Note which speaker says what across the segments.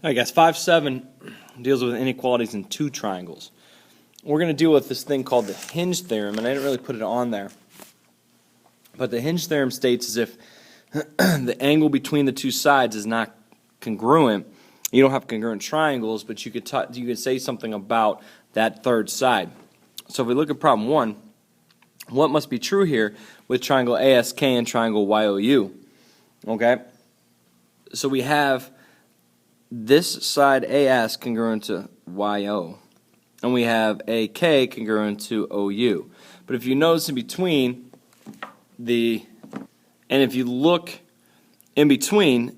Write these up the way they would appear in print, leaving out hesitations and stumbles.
Speaker 1: All right, guys, 5-7 deals with inequalities in two triangles. We're going to deal with this thing called the hinge theorem, and I didn't really put it on there. But the hinge theorem states as if the angle between the two sides is not congruent. You don't have congruent triangles, but you could say something about that third side. So if we look at problem 1, what must be true here with triangle ASK and triangle YOU? Okay? So we have this side AS congruent to YO, and we have AK congruent to OU. But if you notice in between if you look in between,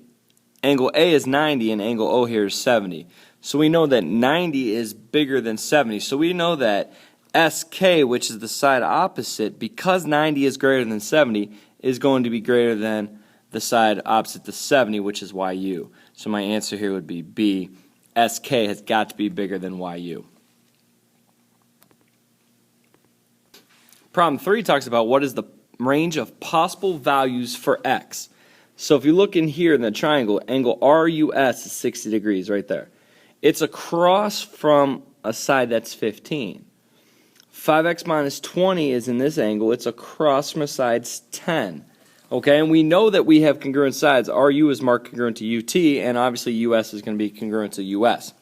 Speaker 1: angle A is 90 and angle O here is 70. So we know that 90 is bigger than 70. So we know that SK, which is the side opposite, because 90 is greater than 70, is going to be greater than the side opposite to 70, which is YU. So my answer here would be B. SK has got to be bigger than YU. Problem 3 talks about what is the range of possible values for X. So if you look in here in the triangle, angle RUS is 60 degrees right there. It's across from a side that's 15. 5x minus 20 is in this angle. It's across from a side 10. Okay, and we know that we have congruent sides. RU is marked congruent to UT, and obviously US is going to be congruent to US.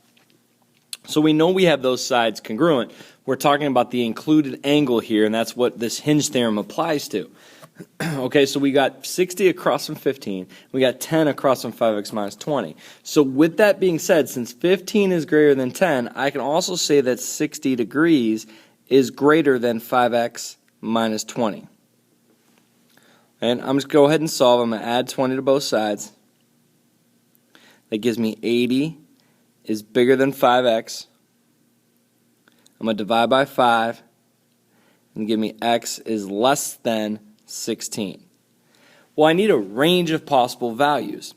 Speaker 1: So we know we have those sides congruent. We're talking about the included angle here, and that's what this hinge theorem applies to. Okay, so we got 60 across from 15. We got 10 across from 5x minus 20. So with that being said, since 15 is greater than 10, I can also say that 60 degrees is greater than 5x minus 20. And I'm just going to go ahead and solve. I'm going to add 20 to both sides. That gives me 80 is bigger than 5x. I'm going to divide by 5 and give me x is less than 16. Well, I need a range of possible values.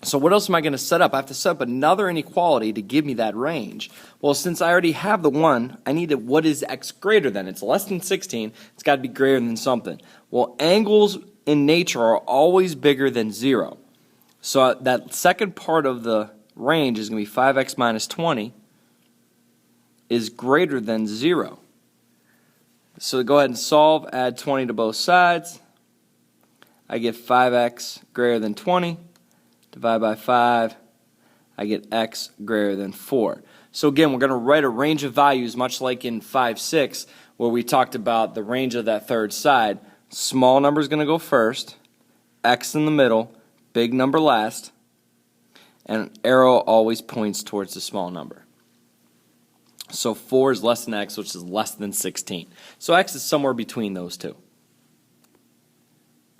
Speaker 1: So what else am I going to set up? I have to set up another inequality to give me that range. Well, since I already have the one, I need what is x greater than? It's less than 16. It's got to be greater than something. Well, angles in nature are always bigger than 0. So that second part of the range is going to be 5x minus 20 is greater than 0. So go ahead and solve, add 20 to both sides. I get 5x greater than 20. Divide by 5, I get x greater than 4. So again, we're going to write a range of values much like in 5-6 where we talked about the range of that third side. Small number is going to go first, x in the middle, big number last, and an arrow always points towards the small number. So 4 is less than x, which is less than 16. So x is somewhere between those two.